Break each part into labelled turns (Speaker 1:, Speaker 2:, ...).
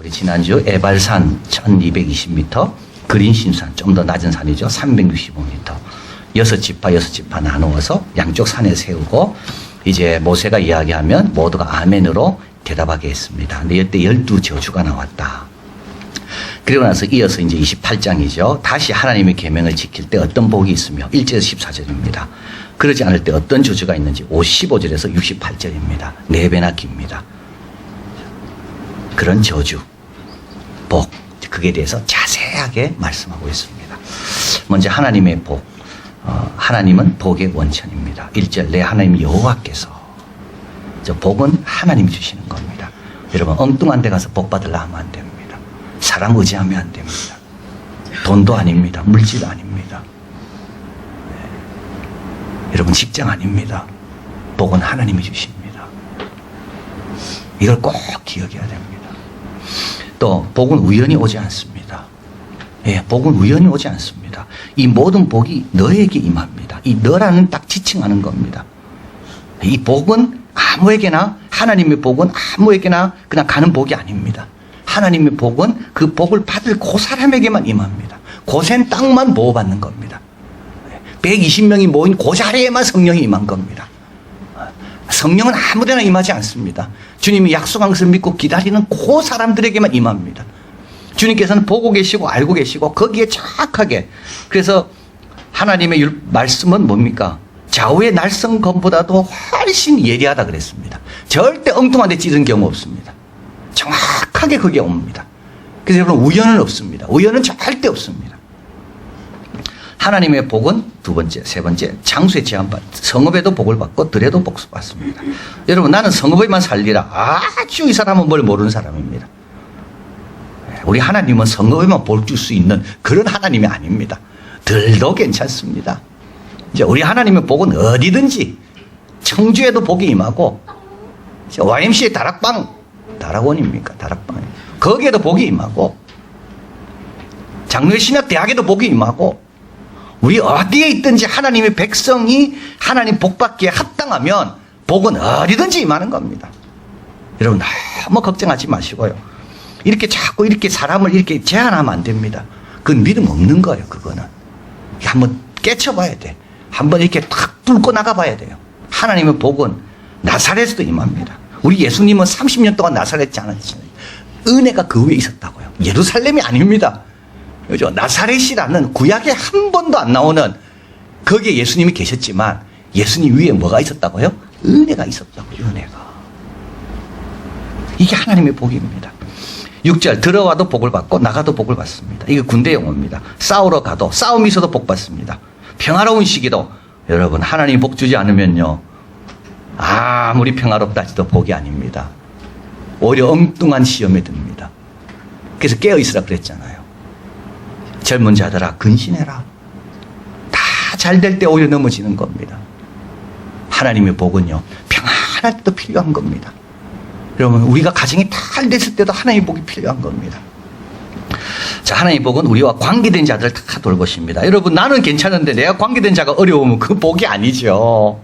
Speaker 1: 우리 지난주 에발산 1220m, 그린심산 좀 더 낮은 산이죠. 365m. 6지파 나누어서 양쪽 산에 세우고 이제 모세가 이야기하면 모두가 아멘으로 대답하게 했습니다. 근데 이때 12저주가 나왔다. 그리고 나서 이어서 이제 28장이죠. 다시 하나님의 계명을 지킬 때 어떤 복이 있으며 1절에서 14절입니다. 그러지 않을 때 어떤 저주가 있는지 55절에서 68절입니다. 4배나 깁니다. 그런 저주, 복, 그에 대해서 자세하게 말씀하고 있습니다. 먼저 하나님의 복, 하나님은 복의 원천입니다. 1절 내 하나님 여호와께서, 저 복은 하나님이 주시는 겁니다. 여러분 엉뚱한 데 가서 복 받으려 하면 안 됩니다. 사람 의지하면 안 됩니다. 돈도 아닙니다. 물질 아닙니다. 여러분 직장 아닙니다. 복은 하나님이 주십니다. 이걸 꼭 기억해야 됩니다. 또 복은 우연히 오지 않습니다. 예, 복은 우연히 오지 않습니다. 이 모든 복이 너에게 임합니다. 이 너라는 딱 지칭하는 겁니다. 이 복은 아무에게나, 하나님의 복은 아무에게나 그냥 가는 복이 아닙니다. 하나님의 복은 그 복을 받을 그 사람에게만 임합니다. 고센 땅만 보호받는 겁니다. 120명이 모인 그 자리에만 성령이 임한 겁니다. 성령은 아무데나 임하지 않습니다. 주님이 약속한 것을 믿고 기다리는 그 사람들에게만 임합니다. 주님께서는 보고 계시고 알고 계시고 거기에 정확하게, 그래서 하나님의 말씀은 뭡니까? 좌우의 날성검보다도 훨씬 예리하다 그랬습니다. 절대 엉뚱한 데 찌른 경우 없습니다. 정확하게 거기에 옵니다. 그래서 여러분 우연은 없습니다. 우연은 절대 없습니다. 하나님의 복은 두 번째, 세 번째, 장수에 제한받, 성읍에도 복을 받고 들에도 복수 받습니다. 여러분 나는 성읍에만 살리라, 아주 이 사람은 뭘 모르는 사람입니다. 우리 하나님은 성읍에만 복 줄 수 있는 그런 하나님이 아닙니다. 들도 괜찮습니다. 이제 우리 하나님의 복은 어디든지, 청주에도 복이 임하고, YMCA 다락원입니까? 다락방. 거기에도 복이 임하고, 장로신학대학에도 복이 임하고, 우리 어디에 있든지 하나님의 백성이 하나님 복 받기에 합당하면 복은 어디든지 임하는 겁니다. 여러분 너무 걱정하지 마시고요. 이렇게 자꾸 이렇게 사람을 이렇게 제한하면 안 됩니다. 그건 믿음 없는 거예요. 그거는 한번 깨쳐봐야 돼. 한번 이렇게 탁 뚫고 나가봐야 돼요. 하나님의 복은 나사렛에도 임합니다. 우리 예수님은 30년 동안 나사렛지 않았잖아요. 은혜가 그 위에 있었다고요. 예루살렘이 아닙니다. 그죠? 나사렛이라는 구약에 한 번도 안 나오는 거기에 예수님이 계셨지만 예수님 위에 뭐가 있었다고요? 은혜가 있었다고요. 은혜가. 이게 하나님의 복입니다. 6절 들어와도 복을 받고 나가도 복을 받습니다. 이게 군대 용어입니다. 싸우러 가도, 싸움이 있어도 복 받습니다. 평화로운 시기도, 여러분 하나님 복 주지 않으면요 아무리 평화롭다 해도 복이 아닙니다. 오히려 엉뚱한 시험에 듭니다. 그래서 깨어있으라 그랬잖아요. 젊은 자들아 근신해라. 다 잘 될 때 오히려 넘어지는 겁니다. 하나님의 복은요 평안할 때도 필요한 겁니다. 여러분 우리가 가정이 잘 됐을 때도 하나님의 복이 필요한 겁니다. 자, 하나님의 복은 우리와 관계된 자들을 다 돌보십니다. 여러분 나는 괜찮은데 내가 관계된 자가 어려우면 그 복이 아니죠.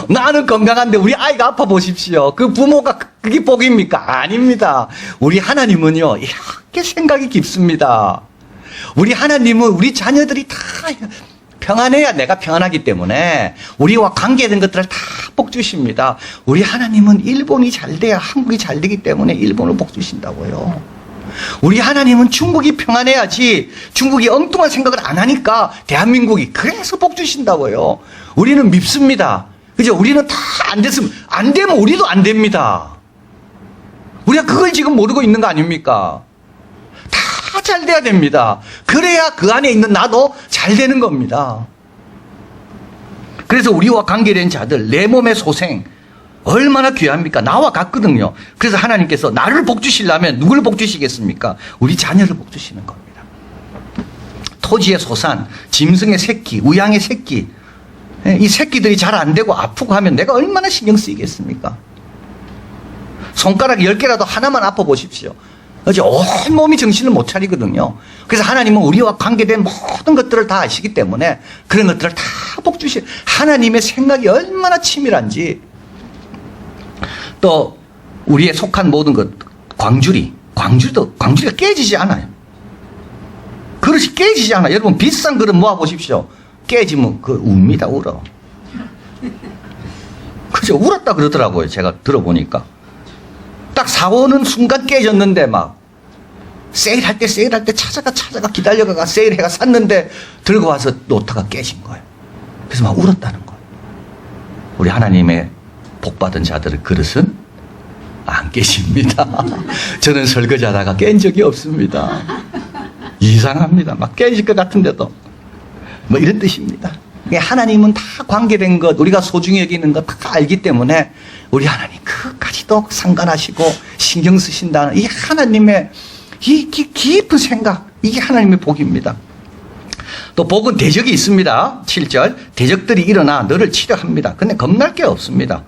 Speaker 1: 나는 건강한데 우리 아이가 아파 보십시오. 그 부모가 그게 복입니까? 아닙니다. 우리 하나님은요 이렇게 생각이 깊습니다. 우리 하나님은 우리 자녀들이 다 평안해야 내가 평안하기 때문에 우리와 관계된 것들을 다 복 주십니다. 우리 하나님은 일본이 잘 돼야 한국이 잘 되기 때문에 일본을 복 주신다고요. 우리 하나님은 중국이 평안해야지 중국이 엉뚱한 생각을 안 하니까 대한민국이 그래서 복 주신다고요. 우리는 밉습니다. 그죠? 우리는 다 안 됐으면, 안 되면 우리도 안 됩니다. 우리가 그걸 지금 모르고 있는 거 아닙니까? 다 잘 돼야 됩니다. 그래야 그 안에 있는 나도 잘 되는 겁니다. 그래서 우리와 관계된 자들, 내 몸의 소생, 얼마나 귀합니까? 나와 같거든요. 그래서 하나님께서 나를 복 주시려면 누구를 복 주시겠습니까? 우리 자녀를 복 주시는 겁니다. 토지의 소산, 짐승의 새끼, 우양의 새끼, 이 새끼들이 잘 안 되고 아프고 하면 내가 얼마나 신경 쓰이겠습니까? 손가락 10개라도 하나만 아파 보십시오. 어제 온 몸이 정신을 못 차리거든요. 그래서 하나님은 우리와 관계된 모든 것들을 다 아시기 때문에 그런 것들을 다 복 주시. 하나님의 생각이 얼마나 치밀한지. 또 우리의 속한 모든 것, 광주리, 광주리가 깨지지 않아요. 그릇이 깨지지 않아요. 여러분 비싼 그릇 모아보십시오. 깨지면 웁니다. 울어. 그죠? 울었다 그러더라고요. 제가 들어보니까. 딱 사오는 순간 깨졌는데 막 세일할 때 찾아가 기다려가 세일해가 샀는데 들고 와서 노트가 깨진 거예요. 그래서 막 울었다는 거예요. 우리 하나님의 복받은 자들의 그릇은 안 깨집니다. 저는 설거지하다가 깬 적이 없습니다. 이상합니다. 막 깨질 것 같은데도 뭐 이런 뜻입니다. 하나님은 다 관계된 것, 우리가 소중히 여기는 것 다 알기 때문에 우리 하나님 그것까지도 상관하시고 신경 쓰신다는 이 하나님의 이 깊은 생각, 이게 하나님의 복입니다. 또 복은 대적이 있습니다. 7절 대적들이 일어나 너를 치려 합니다. 근데 겁날 게 없습니다.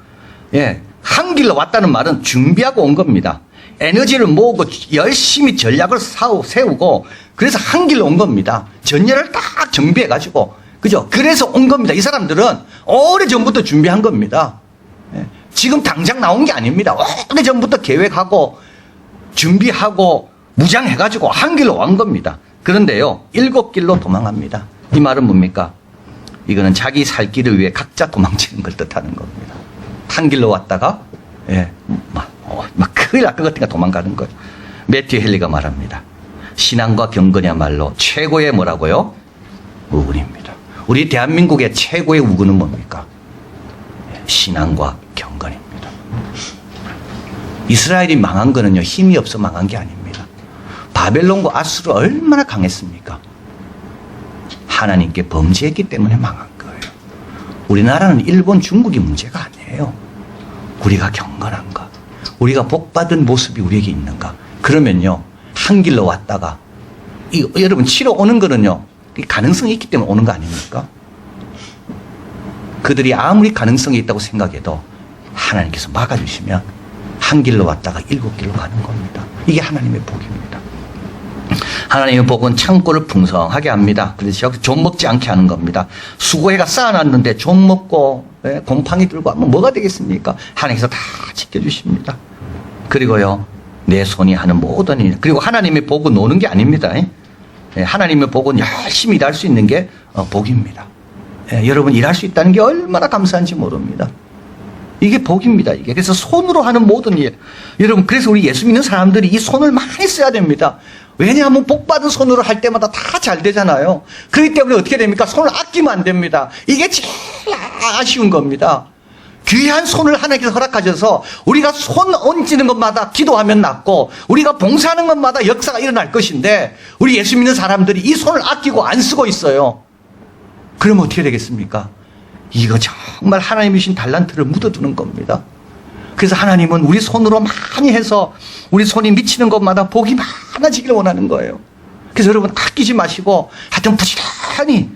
Speaker 1: 예, 한 길로 왔다는 말은 준비하고 온 겁니다. 에너지를 모으고 열심히 전략을 세우고 그래서 한 길로 온 겁니다. 전열을 딱 정비해가지고 그죠? 그래서 온 겁니다. 이 사람들은 오래전부터 준비한 겁니다. 예, 지금 당장 나온 게 아닙니다. 오래전부터 계획하고 준비하고 무장해가지고 한 길로 온 겁니다. 그런데요 7길로 도망합니다. 이 말은 뭡니까? 이거는 자기 살 길을 위해 각자 도망치는 걸 뜻하는 겁니다. 한 길로 왔다가 막 큰일 날 것 같으니까 도망가는 거예요. 매튜 헨리가 말합니다. 신앙과 경건이야말로 최고의 뭐라고요? 우군입니다. 우리 대한민국의 최고의 우군은 뭡니까? 신앙과 경건입니다. 이스라엘이 망한 거는요 힘이 없어 망한 게 아닙니다. 바벨론과 아수르 얼마나 강했습니까? 하나님께 범죄했기 때문에 망한 거예요. 우리나라는 일본, 중국이 문제가 아니에요. 우리가 경건한 것, 우리가 복받은 모습이 우리에게 있는가? 그러면요 한 길로 왔다가 여러분 치러 오는 거는요 가능성이 있기 때문에 오는 거 아닙니까? 그들이 아무리 가능성이 있다고 생각해도 하나님께서 막아주시면 한 길로 왔다가 7길로 가는 겁니다. 이게 하나님의 복입니다. 하나님의 복은 창고를 풍성하게 합니다. 그래서 좀 먹지 않게 하는 겁니다. 수고해가 쌓아놨는데 좀 먹고 곰팡이 들고 하면 뭐가 되겠습니까? 하나님께서 다 지켜주십니다. 그리고요 내 손이 하는 모든 일, 그리고 하나님의 복은 노는 게 아닙니다. 하나님의 복은 열심히 일할 수 있는 게 복입니다. 여러분 일할 수 있다는 게 얼마나 감사한지 모릅니다. 이게 복입니다. 이게 그래서 손으로 하는 모든 일, 여러분 그래서 우리 예수 믿는 사람들이 이 손을 많이 써야 됩니다. 왜냐하면 복받은 손으로 할 때마다 다 잘 되잖아요. 그렇기 때문에 어떻게 됩니까? 손을 아끼면 안 됩니다. 이게 제일 아쉬운 겁니다. 귀한 손을 하나님께서 허락하셔서 우리가 손 얹는 것마다 기도하면 낫고 우리가 봉사하는 것마다 역사가 일어날 것인데 우리 예수 믿는 사람들이 이 손을 아끼고 안 쓰고 있어요. 그러면 어떻게 되겠습니까? 이거 정말 하나님이 주신 달란트를 묻어두는 겁니다. 그래서 하나님은 우리 손으로 많이 해서 우리 손이 미치는 것마다 복이 많아지기를 원하는 거예요. 그래서 여러분 아끼지 마시고 하여튼 부지런히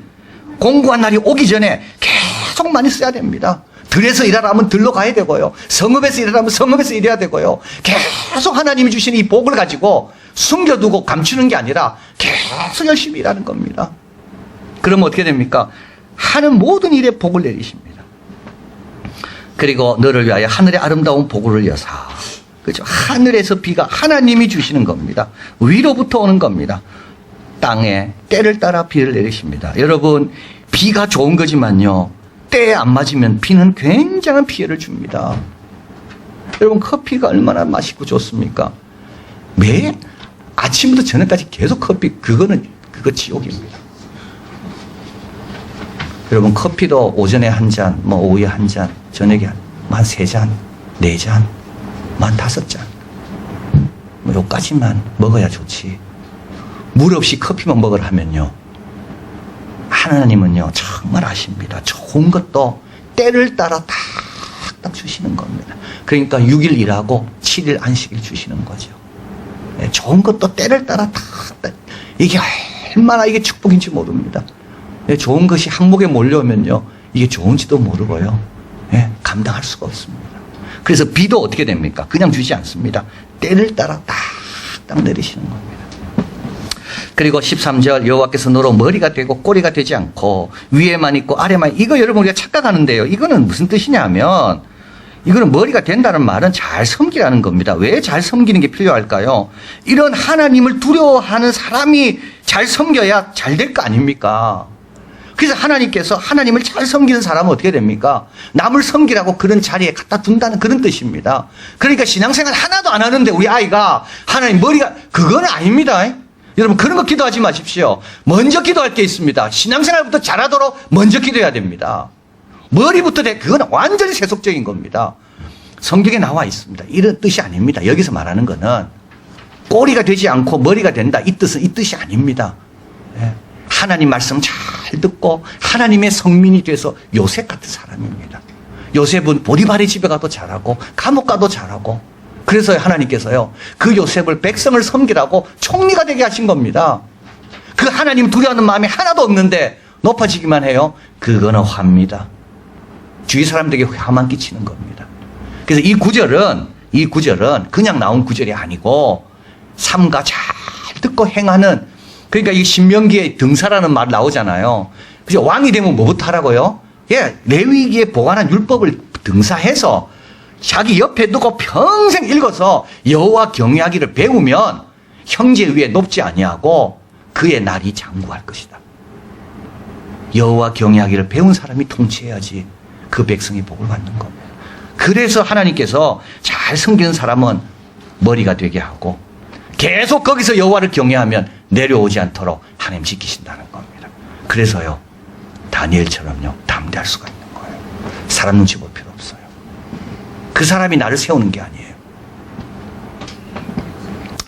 Speaker 1: 공부한 날이 오기 전에 계속 많이 써야 됩니다. 들에서 일하라면 들로 가야 되고요. 성읍에서 일하라면 성읍에서 일해야 되고요. 계속 하나님이 주신 이 복을 가지고 숨겨두고 감추는 게 아니라 계속 열심히 일하는 겁니다. 그러면 어떻게 됩니까? 하는 모든 일에 복을 내리십니다. 그리고 너를 위하여 하늘의 아름다운 복을 흘려사. 그렇죠? 하늘에서 비가 하나님이 주시는 겁니다. 위로부터 오는 겁니다. 땅에 때를 따라 비를 내리십니다. 여러분 비가 좋은 거지만요 때에 안 맞으면 비는 굉장한 피해를 줍니다. 여러분 커피가 얼마나 맛있고 좋습니까? 매일 아침부터 저녁까지 계속 커피, 그거 지옥입니다. 여러분 커피도 오전에 한 잔, 뭐 오후에 한 잔, 저녁에 한 3잔, 4잔, 한 5잔 뭐 요까지만 먹어야 좋지. 물 없이 커피만 먹으라 하면요 하나님은요 정말 아십니다. 좋은 것도 때를 따라 딱 주시는 겁니다. 그러니까 6일 일하고 7일 안식일 주시는 거죠. 좋은 것도 때를 따라 딱 이게 얼마나 이게 축복인지 모릅니다. 좋은 것이 항목에 몰려오면요 이게 좋은지도 모르고요 감당할 수가 없습니다. 그래서 비도 어떻게 됩니까? 그냥 주지 않습니다. 때를 따라 딱 내리시는 겁니다. 그리고 13절 여호와께서 너로 머리가 되고 꼬리가 되지 않고 위에만 있고 아래만, 이거 여러분 우리가 착각하는데요 이거는 무슨 뜻이냐면 이거는 머리가 된다는 말은 잘 섬기라는 겁니다. 왜 잘 섬기는 게 필요할까요? 이런 하나님을 두려워하는 사람이 잘 섬겨야 잘 될 거 아닙니까? 그래서 하나님께서 하나님을 잘 섬기는 사람은 어떻게 됩니까? 남을 섬기라고 그런 자리에 갖다 둔다는 그런 뜻입니다. 그러니까 신앙생활 하나도 안 하는데 우리 아이가 하나님 머리가, 그건 아닙니다. 여러분 그런 거 기도하지 마십시오. 먼저 기도할 게 있습니다. 신앙생활부터 잘하도록 먼저 기도해야 됩니다. 머리부터 그건 완전히 세속적인 겁니다. 성경에 나와 있습니다. 이런 뜻이 아닙니다. 여기서 말하는 거는 꼬리가 되지 않고 머리가 된다. 이 뜻이 아닙니다. 하나님 말씀 잘 듣고 하나님의 성민이 돼서 요셉 같은 사람입니다. 요셉은 보디발의 집에 가도 잘하고 감옥 가도 잘하고, 그래서 하나님께서요 그 요셉을 백성을 섬기라고 총리가 되게 하신 겁니다. 그 하나님 두려워하는 마음이 하나도 없는데 높아지기만 해요. 그거는 화입니다. 주위 사람들에게 화만 끼치는 겁니다. 그래서 이 구절은 그냥 나온 구절이 아니고 삼가 잘 듣고 행하는, 그러니까 이 신명기에 등사라는 말 나오잖아요. 그죠? 왕이 되면 뭐부터 하라고요? 예, 레위기에 보관한 율법을 등사해서 자기 옆에 두고 평생 읽어서 여호와 경외하기를 배우면 형제 위에 높지 아니하고 그의 날이 장구할 것이다. 여호와 경외하기를 배운 사람이 통치해야지 그 백성이 복을 받는 겁니다. 그래서 하나님께서 잘 섬기는 사람은 머리가 되게 하고 계속 거기서 여호와를 경외하면 내려오지 않도록 하나님 지키신다는 겁니다. 그래서요 다니엘처럼요 담대할 수가 있는 거예요. 사람 눈치 볼 필요 없어요. 그 사람이 나를 세우는 게 아니에요.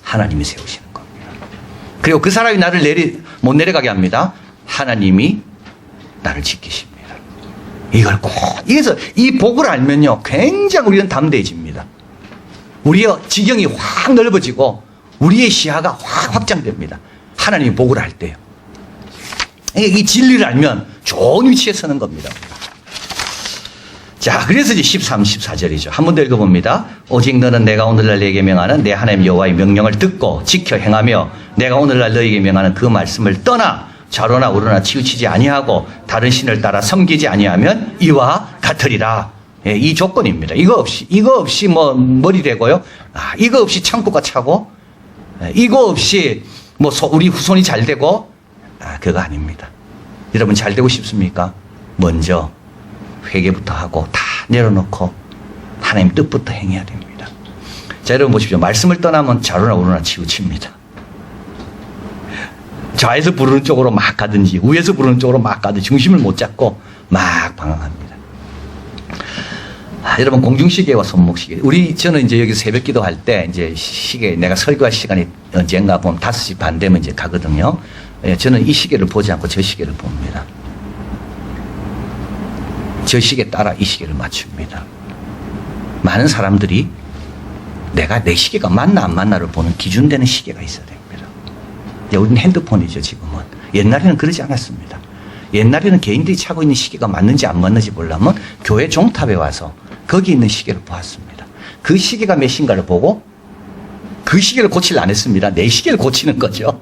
Speaker 1: 하나님이 세우시는 겁니다. 그리고 그 사람이 나를 못 내려가게 합니다. 하나님이 나를 지키십니다. 이걸 꼭, 그래서 이 복을 알면요 굉장히 우리는 담대해집니다. 우리의 지경이 확 넓어지고 우리의 시야가 확 확장됩니다. 하나님이 복을 알 때요. 이 진리를 알면 좋은 위치에 서는 겁니다. 자, 그래서 이제 13, 14절이죠. 한 번 더 읽어봅니다. 오직 너는 내가 오늘날 너에게 명하는 내 하나님 여호와의 명령을 듣고 지켜 행하며 내가 오늘날 너에게 명하는 그 말씀을 떠나 좌로나 우로나 치우치지 아니하고 다른 신을 따라 섬기지 아니하면 이와 같으리라. 예, 이 조건입니다. 이거 없이 뭐 머리 되고요. 이거 없이 창고가 차고, 이거 없이 뭐 우리 후손이 잘 되고, 그거 아닙니다. 여러분 잘 되고 싶습니까? 먼저 회개부터 하고 다 내려놓고 하나님 뜻부터 행해야 됩니다. 자, 여러분 보십시오. 말씀을 떠나면 좌로나 우로나 치우칩니다. 좌에서 부르는 쪽으로 막 가든지 우에서 부르는 쪽으로 막 가든지 중심을 못 잡고 막 방황합니다. 여러분 공중시계와 손목시계. 저는 이제 여기 새벽 기도할 때 이제 시계, 내가 설교할 시간이 언젠가 보면 5시 반 되면 이제 가거든요. 저는 이 시계를 보지 않고 저 시계를 봅니다. 저 시계 따라 이 시계를 맞춥니다. 많은 사람들이 내가 내 시계가 맞나 안 맞나를 보는 기준되는 시계가 있어야 됩니다. 우리는 핸드폰이죠, 지금은. 옛날에는 그러지 않았습니다. 옛날에는 개인들이 차고 있는 시계가 맞는지 안 맞는지 보려면 교회 종탑에 와서 거기 있는 시계를 보았습니다. 그 시계가 몇 시인가를 보고 그 시계를 고치려 안 했습니다. 내 시계를 고치는 거죠.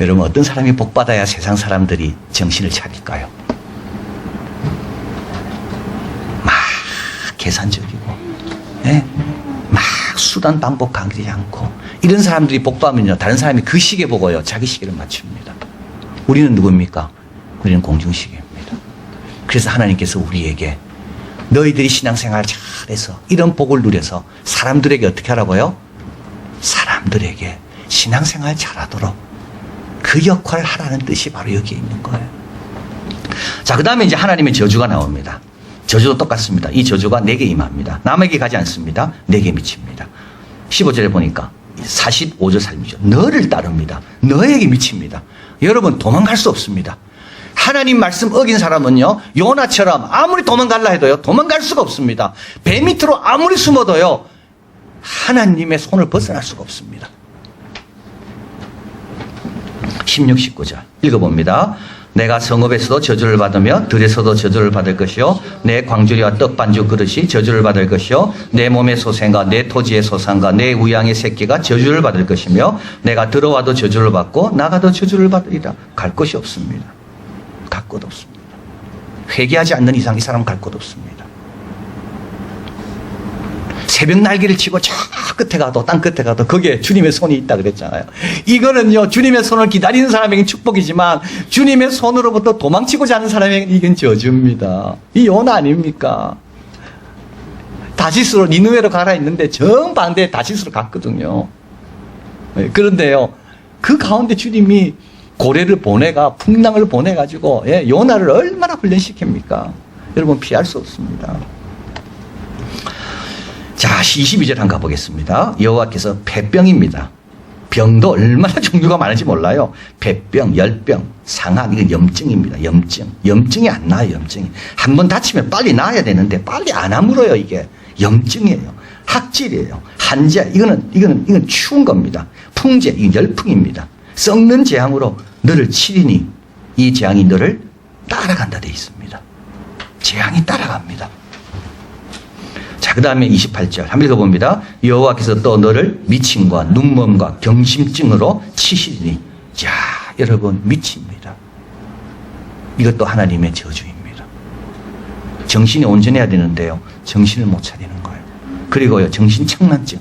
Speaker 1: 여러분 어떤 사람이 복받아야 세상 사람들이 정신을 차릴까요? 막 계산적이고, 네? 막 수단 반복하지 않고 이런 사람들이 복받으면요 다른 사람이 그 시계 보고요 자기 시계를 맞춥니다. 우리는 누굽니까? 우리는 공중시계입니다. 그래서 하나님께서 우리에게 너희들이 신앙생활 잘해서 이런 복을 누려서 사람들에게 어떻게 하라고요? 사람들에게 신앙생활 잘하도록 그 역할을 하라는 뜻이 바로 여기에 있는 거예요. 자, 그 다음에 이제 하나님의 저주가 나옵니다. 저주도 똑같습니다. 이 저주가 내게 임합니다. 남에게 가지 않습니다. 내게 미칩니다. 15절에 보니까 45절 살미죠. 너를 따릅니다. 너에게 미칩니다. 여러분 도망갈 수 없습니다. 하나님 말씀 어긴 사람은요 요나처럼 아무리 도망갈라 해도요 도망갈 수가 없습니다. 배 밑으로 아무리 숨어도요 하나님의 손을 벗어날 수가 없습니다. 16, 19절 읽어봅니다. 내가 성읍에서도 저주를 받으며 들에서도 저주를 받을 것이요 내 광주리와 떡반죽 그릇이 저주를 받을 것이요 내 몸의 소생과 내 토지의 소산과 내 우양의 새끼가 저주를 받을 것이며 내가 들어와도 저주를 받고 나가도 저주를 받으리라. 갈 곳이 없습니다. 갈 곳 없습니다. 회개하지 않는 이상 이 사람은 갈 곳 없습니다. 새벽 날개를 치고 저 끝에 가도 땅 끝에 가도 거기에 주님의 손이 있다 그랬잖아요. 이거는요 주님의 손을 기다리는 사람에게는 축복이지만 주님의 손으로부터 도망치고자 하는 사람에게는 이건 저주입니다. 이 요나 아닙니까? 다시스로 니느웨로 가라 했는데 정반대에 다시스로 갔거든요. 그런데요 그 가운데 주님이 고래를 보내가 풍랑을 보내가지고 요나를 얼마나 훈련시킵니까? 여러분 피할 수 없습니다. 자 22절 한번 가보겠습니다. 여호와께서 폐병입니다. 병도 얼마나 종류가 많은지 몰라요. 폐병, 열병, 상한 이건 염증입니다. 염증이 안 나아요. 염증이 한번 다치면 빨리 나아야 되는데 빨리 안 아물어요. 이게 염증이에요. 학질이에요. 한재 이건 추운 겁니다. 풍재 이건 열풍입니다. 썩는 재앙으로 너를 치리니 이 재앙이 너를 따라간다 되어 있습니다. 재앙이 따라갑니다. 자, 그 다음에 28절 한번 읽어봅니다. 여호와께서 또 너를 미침과 눈먼과 경심증으로 치시리니. 자, 여러분 미칩니다. 이것도 하나님의 저주입니다. 정신이 온전해야 되는데요 정신을 못 차리는 거예요. 그리고요 정신착란증.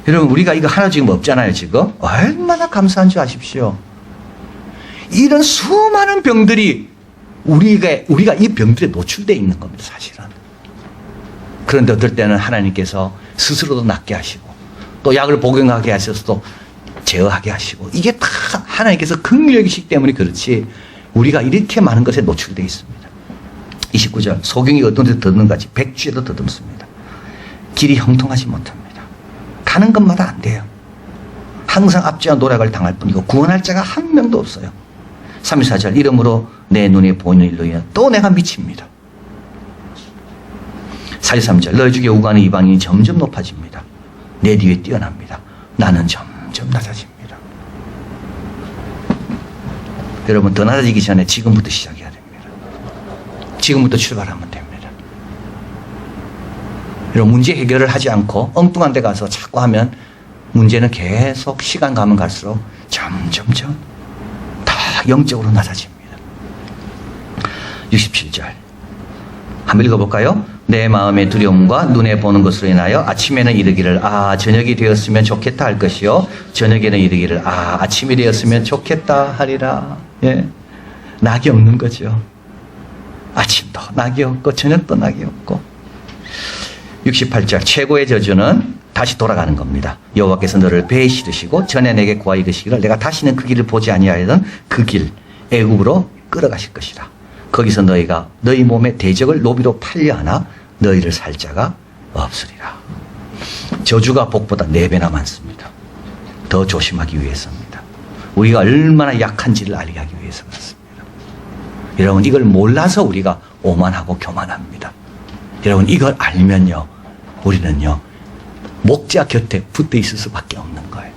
Speaker 1: 여러분 우리가 이거 하나 지금 없잖아요. 지금 얼마나 감사한 줄 아십시오. 이런 수많은 병들이 우리가 이 병들에 노출되어 있는 겁니다. 사실은. 그런데 어떨 때는 하나님께서 스스로도 낫게 하시고 또 약을 복용하게 하셔서 제어하게 하시고 이게 다 하나님께서 긍휼이시기 때문에 그렇지 우리가 이렇게 많은 것에 노출되어 있습니다. 29절 소경이 어떤 데 더듬는가지 백쥐에도 더듬습니다. 길이 형통하지 못합니다. 가는 것마다 안 돼요. 항상 압제와 노략을 당할 뿐이고 구원할 자가 한 명도 없어요. 34절 이러므로 내 눈에 보이는 일로 인해 또 내가 미칩니다. 43절 너희 중에 우간의 이방인이 점점 높아집니다. 내 뒤에 뛰어납니다. 나는 점점 낮아집니다. 여러분 더 낮아지기 전에 지금부터 시작해야 됩니다. 지금부터 출발하면 됩니다. 여러분 문제 해결을 하지 않고 엉뚱한 데 가서 자꾸 하면 문제는 계속 시간 가면 갈수록 점점점 다 영적으로 낮아집니다. 67절 한번 읽어볼까요? 내 마음의 두려움과 눈에 보는 것으로 인하여 아침에는 이르기를 저녁이 되었으면 좋겠다 할 것이요 저녁에는 이르기를 아침이 되었으면 좋겠다 하리라. 예, 낙이 없는 거죠. 아침도 낙이 없고 저녁도 낙이 없고. 68절 최고의 저주는 다시 돌아가는 겁니다. 여호와께서 너를 배에 실으시고 전에 내게 고하여 이르시기를 내가 다시는 그 길을 보지 아니하였던 그 길 애굽으로 끌어가실 것이라. 거기서 너희가 너희 몸의 대적을 노비로 팔려 하나 너희를 살 자가 없으리라. 저주가 복보다 4배나 많습니다. 더 조심하기 위해서입니다. 우리가 얼마나 약한지를 알게 하기 위해서 그렇습니다. 여러분 이걸 몰라서 우리가 오만하고 교만합니다. 여러분 이걸 알면요 우리는요 목자 곁에 붙어 있을 수밖에 없는 거예요.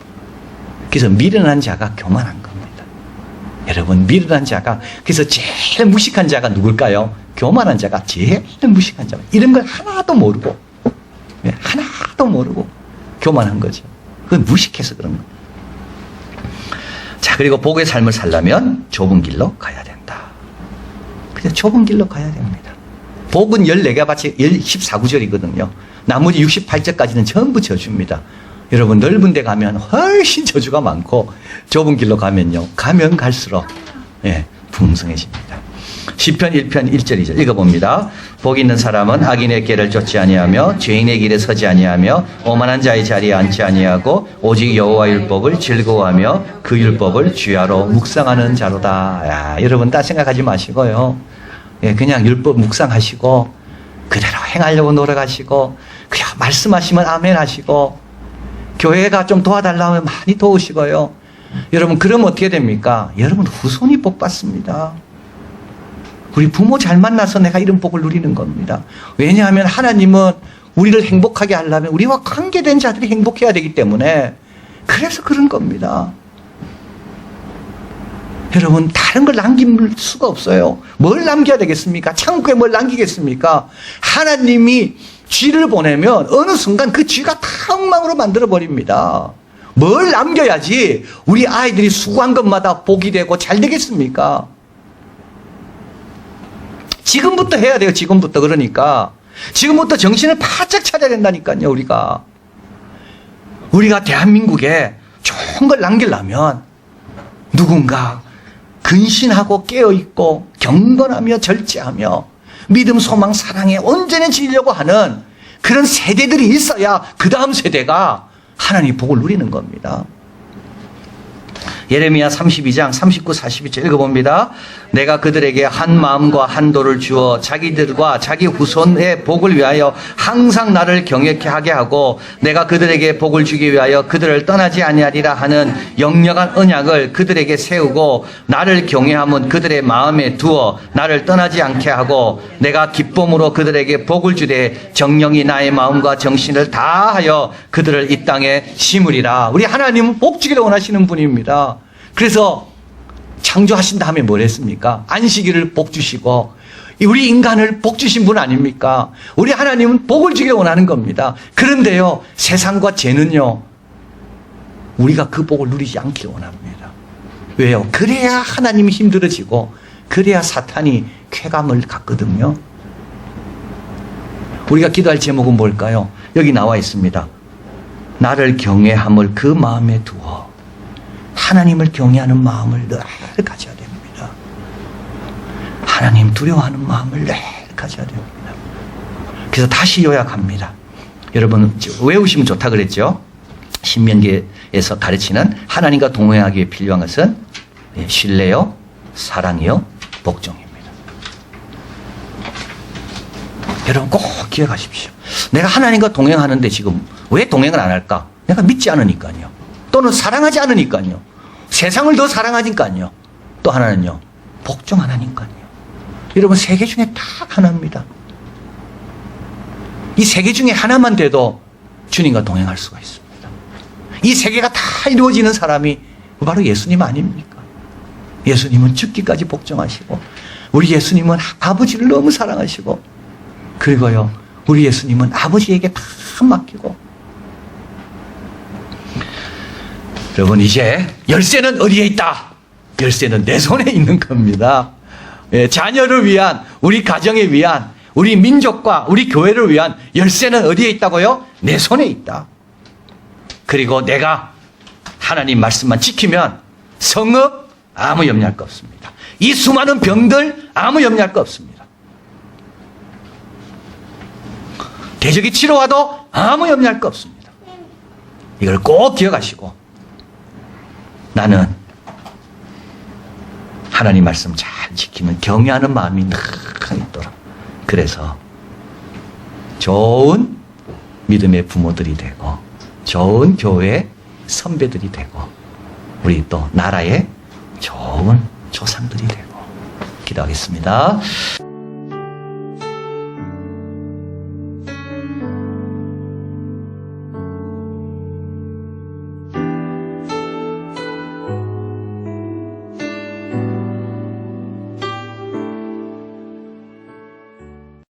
Speaker 1: 그래서 미련한 자가 교만한 겁니다. 여러분 미련한 자가 그래서 제일 무식한 자가 누굴까요? 교만한 자가 제일 무식한 자가 이런 걸 하나도 모르고 교만한 거죠. 그건 무식해서 그런 거예요. 자 그리고 복의 삶을 살려면 좁은 길로 가야 된다. 그래서 좁은 길로 가야 됩니다. 복은 14개가 14구절이거든요. 나머지 68절까지는 전부 저주입니다. 여러분 넓은 데 가면 훨씬 저주가 많고 좁은 길로 가면요 가면 갈수록 풍성해집니다. 시편 1편 1절 2절 읽어봅니다. 복 있는 사람은 악인의 길을 쫓지 아니하며 죄인의 길에 서지 아니하며 오만한 자의 자리에 앉지 아니하고 오직 여호와 율법을 즐거워하며 그 율법을 주야로 묵상하는 자로다. 여러분 딴 생각하지 마시고요. 그냥 율법 묵상하시고 그대로 행하려고 노력하시고 그냥 말씀하시면 아멘 하시고 교회가 좀 도와달라면 많이 도우시고요. 여러분 그러면 어떻게 됩니까? 여러분 후손이 복 받습니다. 우리 부모 잘 만나서 내가 이런 복을 누리는 겁니다. 왜냐하면 하나님은 우리를 행복하게 하려면 우리와 관계된 자들이 행복해야 되기 때문에 그래서 그런 겁니다. 여러분 다른 걸 남길 수가 없어요. 뭘 남겨야 되겠습니까? 창고에 뭘 남기겠습니까? 하나님이 쥐를 보내면 어느 순간 그 쥐가 다 엉망으로 만들어버립니다. 뭘 남겨야지 우리 아이들이 수고한 것마다 복이 되고 잘 되겠습니까? 지금부터 해야 돼요. 지금부터. 그러니까 지금부터 정신을 바짝 차려야 된다니까요. 우리가 대한민국에 좋은 걸 남기려면 누군가 근신하고 깨어있고 경건하며 절제하며 믿음, 소망, 사랑에 온전히 지려고 하는 그런 세대들이 있어야 그 다음 세대가 하나님의 복을 누리는 겁니다. 예레미야 32장 39, 42절 읽어봅니다. 내가 그들에게 한 마음과 한 도를 주어 자기들과 자기 후손의 복을 위하여 항상 나를 경외케 하게 하고 내가 그들에게 복을 주기 위하여 그들을 떠나지 아니하리라 하는 영영한 언약을 그들에게 세우고 나를 경외함은 그들의 마음에 두어 나를 떠나지 않게 하고 내가 기쁨으로 그들에게 복을 주되 정령이 나의 마음과 정신을 다하여 그들을 이 땅에 심으리라. 우리 하나님은 복 주기를 원하시는 분입니다. 그래서 창조하신 다음에 뭘 했습니까? 안식일을 복 주시고 우리 인간을 복 주신 분 아닙니까? 우리 하나님은 복을 주기를 원하는 겁니다. 그런데요, 세상과 죄는요, 우리가 그 복을 누리지 않기를 원합니다. 왜요? 그래야 하나님이 힘들어지고 그래야 사탄이 쾌감을 갖거든요. 우리가 기도할 제목은 뭘까요? 여기 나와 있습니다. 나를 경외함을 그 마음에 두어 하나님을 경외하는 마음을 늘 가져야 됩니다. 하나님 두려워하는 마음을 늘 가져야 됩니다. 그래서 다시 요약합니다. 여러분 외우시면 좋다 그랬죠? 신명기에서 가르치는 하나님과 동행하기 위해 필요한 것은 신뢰요, 사랑이요, 복종입니다. 여러분 꼭 기억하십시오. 내가 하나님과 동행하는데 지금 왜 동행을 안 할까? 내가 믿지 않으니까요. 또는 사랑하지 않으니까요. 세상을 더 사랑하니까요. 또 하나는요, 복종 안 하니까요. 여러분 세 개 중에 딱 하나입니다. 이 세 개 중에 하나만 돼도 주님과 동행할 수가 있습니다. 이 세 개가 다 이루어지는 사람이 바로 예수님 아닙니까? 예수님은 죽기까지 복종하시고 우리 예수님은 아버지를 너무 사랑하시고 그리고요, 우리 예수님은 아버지에게 다 맡기고. 여러분 이제 열쇠는 어디에 있다? 열쇠는 내 손에 있는 겁니다. 자녀를 위한, 우리 가정에 위한, 우리 민족과 우리 교회를 위한 열쇠는 어디에 있다고요? 내 손에 있다. 그리고 내가 하나님 말씀만 지키면 성읍 아무 염려할 거 없습니다. 이 수많은 병들 아무 염려할 거 없습니다. 대적이 치러와도 아무 염려할 거 없습니다. 이걸 꼭 기억하시고 나는 하나님 말씀 잘 지키는 경외하는 마음이 늘 있도록, 그래서 좋은 믿음의 부모들이 되고 좋은 교회 선배들이 되고 우리 또 나라의 좋은 조상들이 되고 기도하겠습니다.